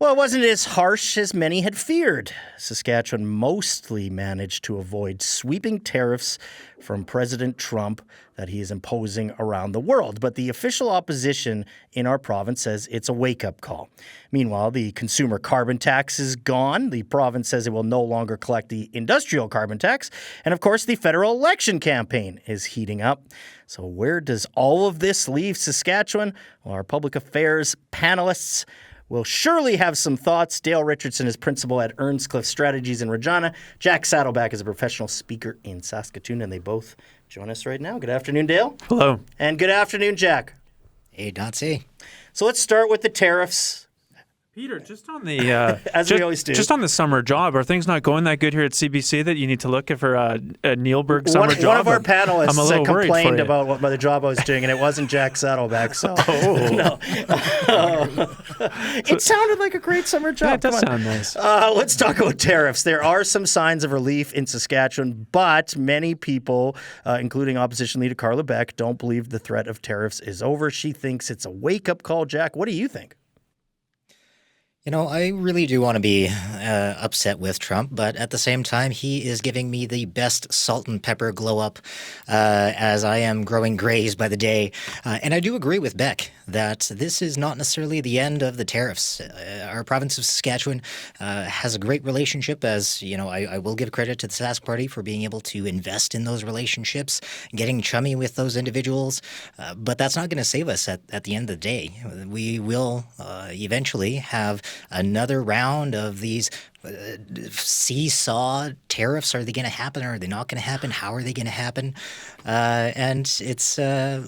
Well, it wasn't as harsh as many had feared. Saskatchewan mostly managed to avoid sweeping tariffs from President Trump that he is imposing around the world. But the official opposition in our province says it's a wake-up call. Meanwhile, the consumer carbon tax is gone. The province says it will no longer collect the industrial carbon tax. And of course, the federal election campaign is heating up. So where does all of this leave Saskatchewan? Well, our public affairs panelists will surely have some thoughts. Dale Richardson is principal at Earnscliffe Strategies in Regina. Jack Saddleback is a professional speaker in Saskatoon, and they both join us right now. Good afternoon, Dale. Hello. And good afternoon, Jack. Hey, Dotsy. So let's start with the tariffs. Peter, just on the we always do. Just on the summer job, are things not going that good here at CBC that you need to look for a Neilberg summer job? One of our panelists complained about what the job I was doing, and it wasn't Jack Saddleback. So no, it sounded like a great summer job. Yeah, it does sound nice. Let's talk about tariffs. There are some signs of relief in Saskatchewan, but many people, including opposition leader Carla Beck, don't believe the threat of tariffs is over. She thinks it's a wake-up call. Jack, what do you think? You know, I really do want to be upset with Trump, but at the same time, he is giving me the best salt and pepper glow up as I am growing grays by the day. And I do agree with Beck that this is not necessarily the end of the tariffs. Our province of Saskatchewan has a great relationship, as, you know, I will give credit to the Sask Party for being able to invest in those relationships, getting chummy with those individuals. But that's not going to save us at the end of the day. We will eventually have another round of these seesaw tariffs. Are they going to happen? Or are they not going to happen? How are they going to happen? And it's a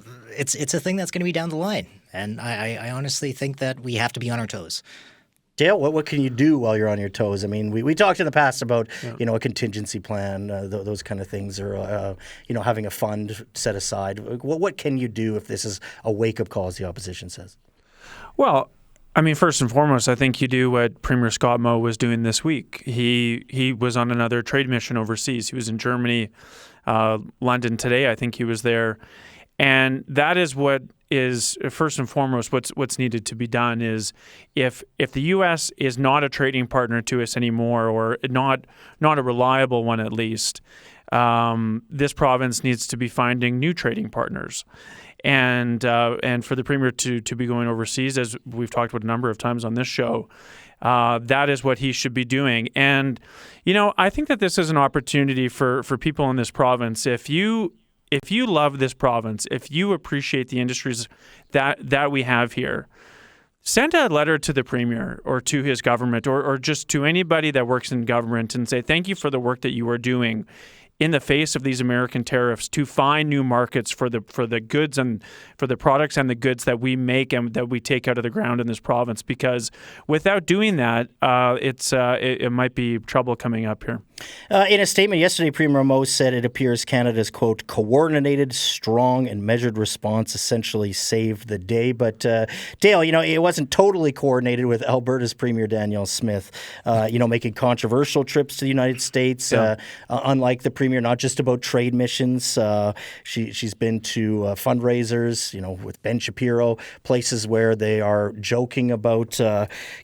thing that's going to be down the line. And I honestly think that we have to be on our toes. Dale, what can you do while you're on your toes? I mean, we talked in the past about, a contingency plan, those kind of things, or, having a fund set aside. What can you do if this is a wake-up call, as the opposition says? Well, I mean, first and foremost, I think you do what Premier Scott Moe was doing this week. He was on another trade mission overseas. He was in Germany, London today. I think he was there. And that is what is, first and foremost, what's needed to be done is if the U.S. is not a trading partner to us anymore, or not a reliable one at least, this province needs to be finding new trading partners. And for the Premier to be going overseas, as we've talked about a number of times on this show, that is what he should be doing. And, I think that this is an opportunity for people in this province. If you love this province, if you appreciate the industries that we have here, send a letter to the Premier or to his government or just to anybody that works in government and say, thank you for the work that you are doing in the face of these American tariffs to find new markets for the goods and for the products and the goods that we make and that we take out of the ground in this province. Because without doing that, it might be trouble coming up here. In a statement yesterday, Premier Moe said it appears Canada's, quote, coordinated, strong, and measured response essentially saved the day. But, Dale, it wasn't totally coordinated with Alberta's Premier Danielle Smith, making controversial trips to the United States, unlike the Premier, not just about trade missions. She's been to fundraisers, with Ben Shapiro, places where they are joking about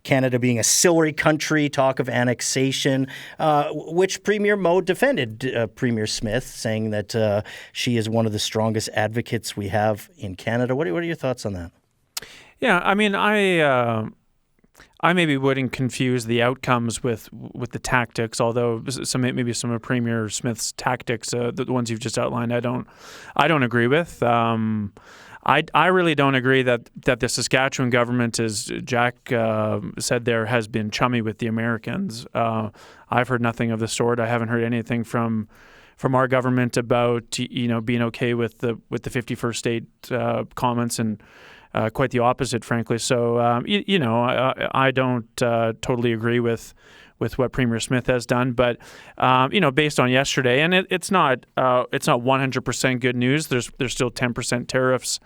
Canada being a Sillery country, talk of annexation, which Premier Moe defended Premier Smith, saying that she is one of the strongest advocates we have in Canada. What are your thoughts on that? Yeah, I mean, I maybe wouldn't confuse the outcomes with the tactics, although maybe some of Premier Smith's tactics, the ones you've just outlined, I don't agree with. I really don't agree that the Saskatchewan government, as Jack said there, has been chummy with the Americans. I've heard nothing of the sort. I haven't heard anything from our government about being okay with the 51st state comments, and quite the opposite, frankly. So I don't totally agree with what Premier Smith has done, but based on yesterday, and it's not 100% good news. There's still 10% tariffs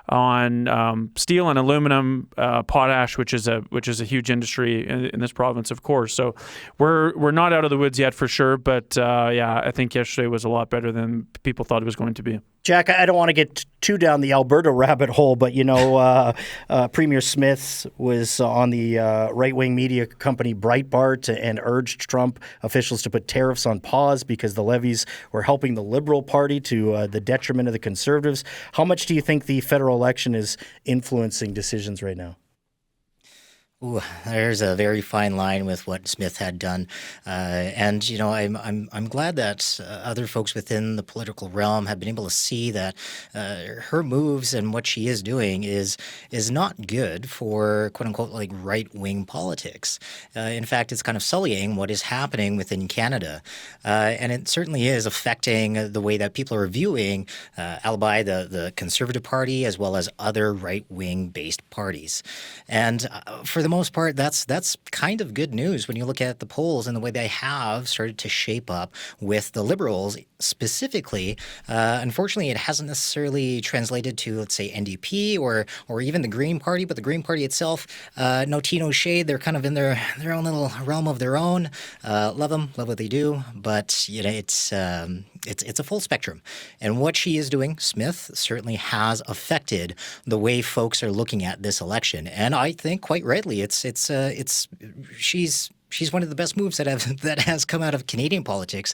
on steel and aluminum, potash, which is a huge industry in this province, of course. So we're not out of the woods yet for sure, but I think yesterday was a lot better than people thought it was going to be. Jack, I don't want to get too down the Alberta rabbit hole, but, Premier Smith was on the right-wing media company Breitbart and urged Trump officials to put tariffs on pause because the levies were helping the Liberal Party to the detriment of the Conservatives. How much do you think the federal election is influencing decisions right now? Ooh, there's a very fine line with what Smith had done, and I'm glad that other folks within the political realm have been able to see that her moves and what she is doing is not good for quote unquote like right wing politics. In fact, it's kind of sullying what is happening within Canada, and it certainly is affecting the way that people are viewing Alibi, the Conservative Party, as well as other right wing based parties, and for the most part, that's kind of good news when you look at the polls and the way they have started to shape up with the Liberals specifically. Unfortunately, it hasn't necessarily translated to, let's say, NDP or even the Green Party, but the Green Party itself, no tea, no shade. They're kind of in their own little realm of their own. Love them, love what they do, but it's a full spectrum. And what she is doing, Smith, certainly has affected the way folks are looking at this election. And I think quite rightly, she's one of the best moves that has come out of Canadian politics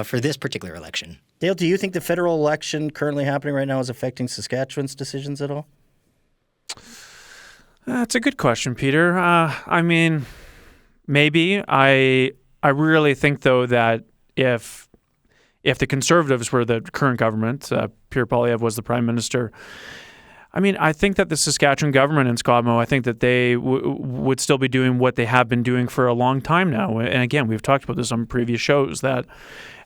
for this particular election. Dale, do you think the federal election currently happening right now is affecting Saskatchewan's decisions at all? That's a good question, Peter. I mean, maybe. I really think, though, that if the Conservatives were the current government, Pierre Poilievre was the prime minister, I mean, I think that the Saskatchewan government and Scott Moe, I think that they would still be doing what they have been doing for a long time now. And again, we've talked about this on previous shows, that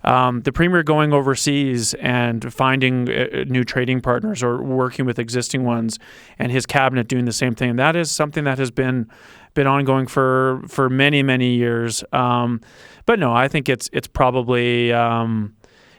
the premier going overseas and finding new trading partners or working with existing ones, and his cabinet doing the same thing, that is something that has been ongoing for many, many years. But no, I think it's probably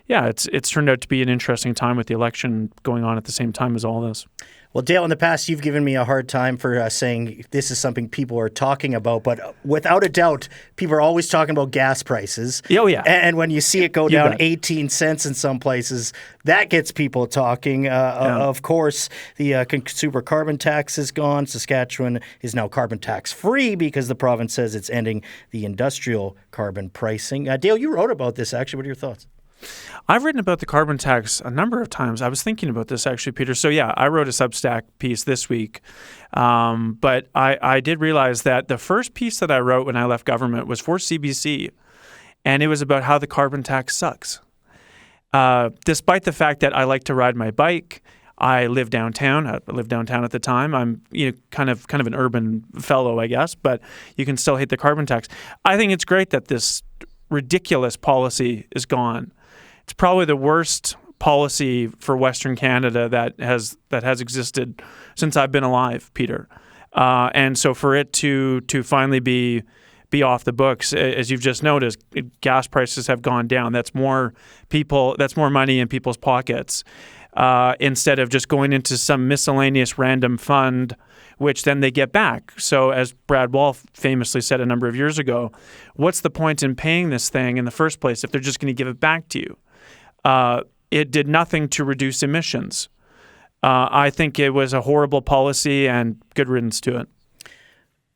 it's turned out to be an interesting time with the election going on at the same time as all this. Well, Dale, in the past, you've given me a hard time for saying this is something people are talking about, but without a doubt, people are always talking about gas prices. Oh, yeah. And when you see it go down 18 cents in some places, that gets people talking. Of course, the consumer carbon tax is gone. Saskatchewan is now carbon tax free because the province says it's ending the industrial carbon pricing. Dale, you wrote about this, actually. What are your thoughts? I've written about the carbon tax a number of times. I was thinking about this, actually, Peter. So, yeah, I wrote a Substack piece this week. But I did realize that the first piece that I wrote when I left government was for CBC, and it was about how the carbon tax sucks. Despite the fact that I like to ride my bike, I live downtown. I lived downtown at the time. I'm kind of an urban fellow, I guess, but you can still hate the carbon tax. I think it's great that this ridiculous policy is gone. It's probably the worst policy for Western Canada that has existed since I've been alive, Peter. And so for it to finally be off the books, as you've just noticed, gas prices have gone down. That's more money in people's pockets, instead of just going into some miscellaneous random fund, which then they get back. So as Brad Wall famously said a number of years ago, what's the point in paying this thing in the first place if they're just going to give it back to you? It did nothing to reduce emissions. I think it was a horrible policy, and good riddance to it.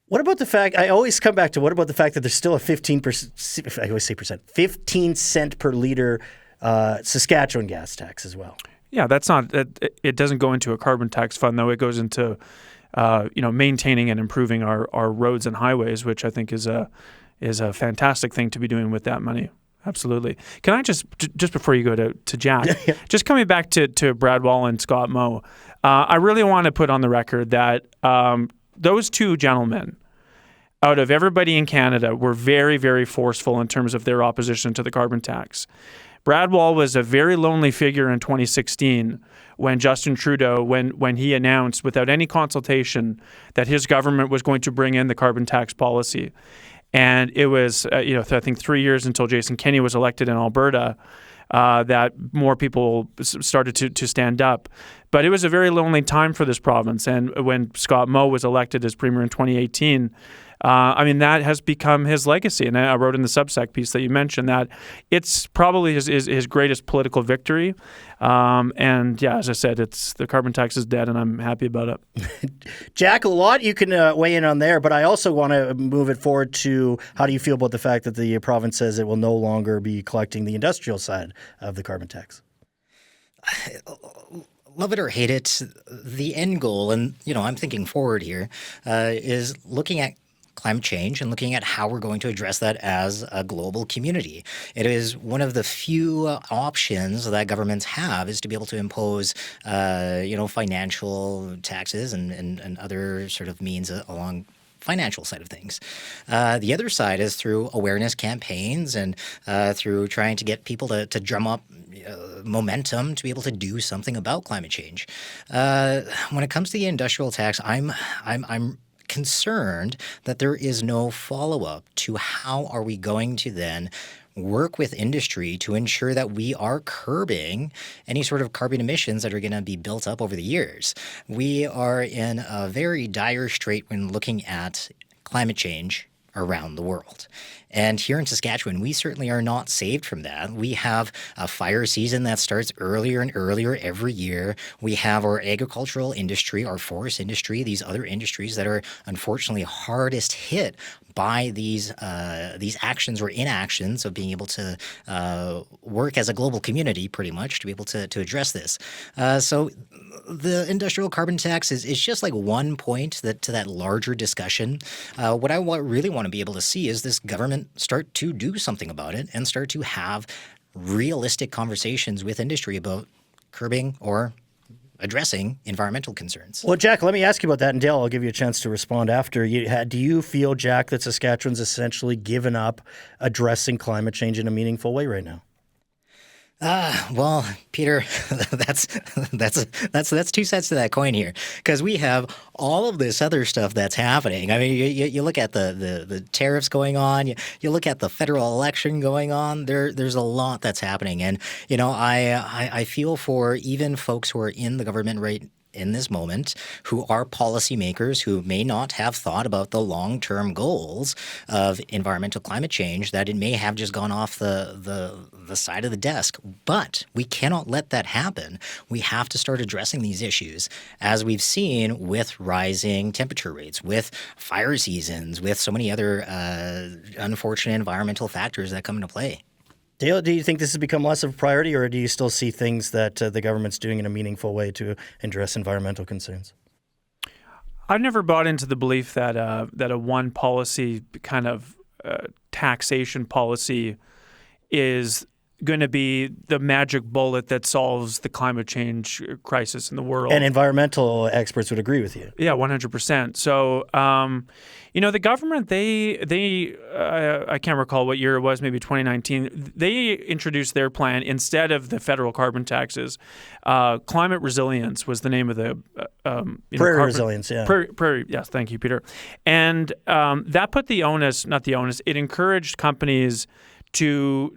What about the fact, I always come back to, what about the fact that there's still a 15 cent per liter Saskatchewan gas tax as well? Yeah, that's not, it doesn't go into a carbon tax fund, though. It goes into, maintaining and improving our roads and highways, which I think is a fantastic thing to be doing with that money. Absolutely. Can I just before you go to Jack, just coming back to Brad Wall and Scott Moe, I really want to put on the record that those two gentlemen, out of everybody in Canada, were very, very forceful in terms of their opposition to the carbon tax. Brad Wall was a very lonely figure in 2016 when Justin Trudeau, when he announced without any consultation that his government was going to bring in the carbon tax policy. And it was, I think 3 years until Jason Kenney was elected in Alberta, that more people started to stand up. But it was a very lonely time for this province. And when Scott Moe was elected as premier in 2018, That has become his legacy. And I wrote in the Substack piece that you mentioned that it's probably his greatest political victory. As I said, the carbon tax is dead, and I'm happy about it. Jack, a lot you can weigh in on there, but I also want to move it forward to how do you feel about the fact that the province says it will no longer be collecting the industrial side of the carbon tax? Love it or hate it, the end goal, and I'm thinking forward here, is looking at climate change and looking at how we're going to address that as a global community. It is one of the few options that governments have is to be able to impose, financial taxes and other sort of means along financial side of things. The other side is through awareness campaigns and through trying to get people to drum up momentum to be able to do something about climate change. When it comes to the industrial tax, I'm concerned that there is no follow-up to how are we going to then work with industry to ensure that we are curbing any sort of carbon emissions that are going to be built up over the years. We are in a very dire strait when looking at climate change around the world. And here in Saskatchewan, we certainly are not saved from that. We have a fire season that starts earlier and earlier every year. We have our agricultural industry, our forest industry, these other industries that are unfortunately hardest hit by these actions or inactions of being able to work as a global community, pretty much, to be able to address this. So the industrial carbon tax is just like one point to that larger discussion. What I really want to be able to see is this government start to do something about it and start to have realistic conversations with industry about curbing or addressing environmental concerns. Well, Jack, let me ask you about that, and Dale, I'll give you a chance to respond after. Do you feel, Jack, that Saskatchewan's essentially given up addressing climate change in a meaningful way right now? Well, Peter, that's two sides to that coin here, because we have all of this other stuff that's happening. I mean, you look at the tariffs going on, you look at the federal election going on. There's a lot that's happening, and I feel for even folks who are in the government right in this moment, who are policymakers who may not have thought about the long-term goals of environmental climate change, that it may have just gone off the side of the desk. But we cannot let that happen. We have to start addressing these issues, as we've seen with rising temperature rates, with fire seasons, with so many other unfortunate environmental factors that come into play. Dale, do you think this has become less of a priority, or do you still see things that the government's doing in a meaningful way to address environmental concerns? I've never bought into the belief that a one policy kind of taxation policy is going to be the magic bullet that solves the climate change crisis in the world. And environmental experts would agree with you. Yeah, 100%. So, the government, I can't recall what year it was, maybe 2019, they introduced their plan instead of the federal carbon taxes. Climate resilience was the name of the Prairie resilience, yeah. Prairie, yes, thank you, Peter. And that put it encouraged companies to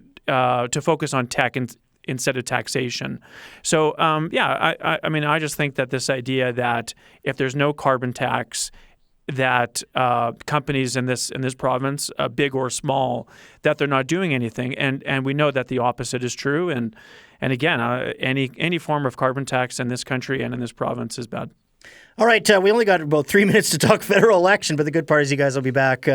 focus on tech instead of taxation. So, I just think that this idea that if there's no carbon tax, that companies in this province, big or small, that they're not doing anything, and we know that the opposite is true. And again, any form of carbon tax in this country and in this province is bad. All right, we only got about 3 minutes to talk federal election, but the good part is you guys will be back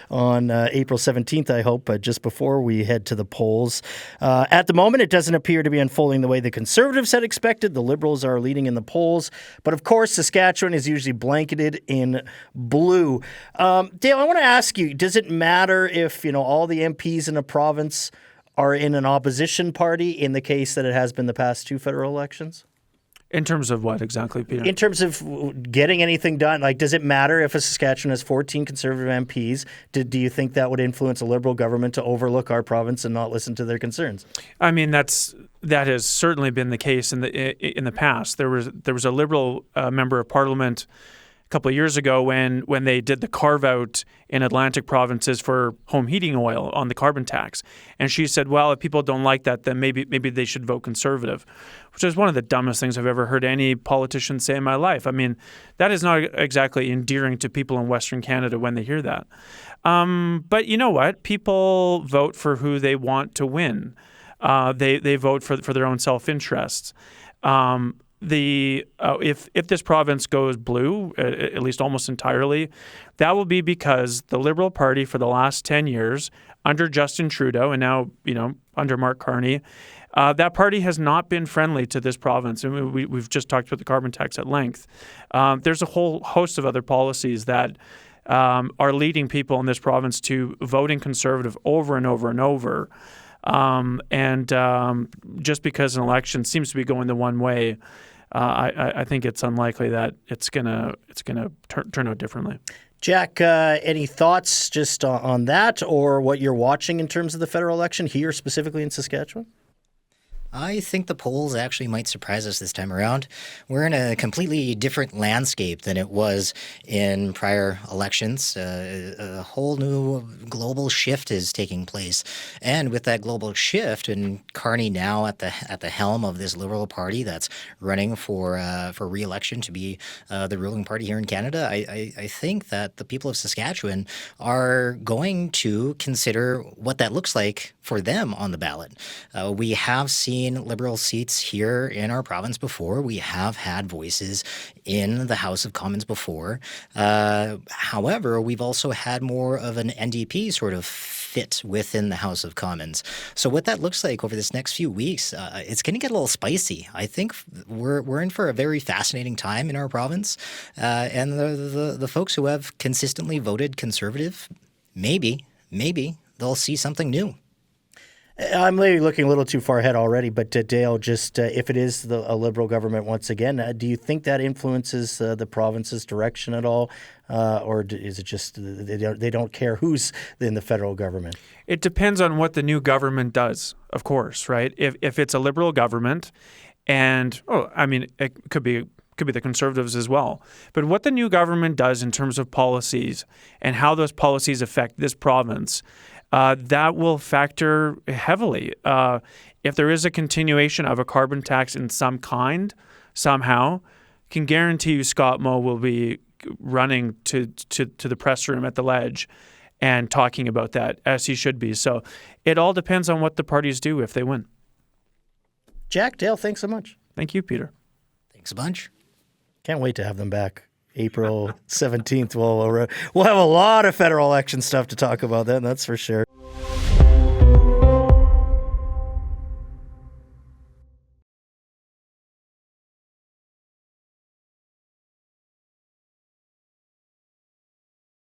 on April 17th, I hope, just before we head to the polls. At the moment, it doesn't appear to be unfolding the way the Conservatives had expected. The Liberals are leading in the polls. But of course, Saskatchewan is usually blanketed in blue. Dale, I want to ask you, does it matter if all the MPs in a province are in an opposition party in the case that it has been the past two federal elections? In terms of what exactly, Peter? In terms of getting anything done, does it matter if a Saskatchewan has 14 Conservative MPs? Do you think that would influence a Liberal government to overlook our province and not listen to their concerns? I mean, that has certainly been the case in the past. There was a Liberal member of Parliament couple of years ago when they did the carve out in Atlantic provinces for home heating oil on the carbon tax. And she said, well, if people don't like that, then maybe they should vote Conservative, which is one of the dumbest things I've ever heard any politician say in my life. I mean, that is not exactly endearing to people in Western Canada when they hear that. But you know what? People vote for who they want to win. They vote for their own self-interests. If this province goes blue, at least almost entirely, that will be because the Liberal Party for the last 10 years, under Justin Trudeau and now under Mark Carney, that party has not been friendly to this province. And we've just talked about the carbon tax at length. There's a whole host of other policies that are leading people in this province to voting Conservative over and over and over. Just because an election seems to be going the one way, I think it's unlikely that it's gonna turn out differently. Jack, any thoughts just on that or what you're watching in terms of the federal election here, specifically in Saskatchewan? I think the polls actually might surprise us this time around. We're in a completely different landscape than it was in prior elections. A whole new global shift is taking place. And with that global shift, and Carney now at the helm of this Liberal Party that's running for re-election to be the ruling party here in Canada, I think that the people of Saskatchewan are going to consider what that looks like for them on the ballot. We have seen Liberal seats here in our province before. We have had voices in the House of Commons before. However, we've also had more of an NDP sort of fit within the House of Commons. So what that looks like over this next few weeks, it's going to get a little spicy. I think we're in for a very fascinating time in our province. And the folks who have consistently voted Conservative, maybe they'll see something new. I'm maybe looking a little too far ahead already, but Dale, just if it is a Liberal government once again, do you think that influences the province's direction at all? Or is it just they don't care who's in the federal government? It depends on what the new government does, of course, right? If it's a Liberal government and, it could be the Conservatives as well. But what the new government does in terms of policies and how those policies affect this province, that will factor heavily. If there is a continuation of a carbon tax in some kind, somehow, can guarantee you Scott Moe will be running to the press room at the Ledge and talking about that, as he should be. So it all depends on what the parties do if they win. Jack, Dale, thanks so much. Thank you, Peter. Thanks a bunch. Can't wait to have them back. April 17th. We'll have a lot of federal election stuff to talk about then, that's for sure.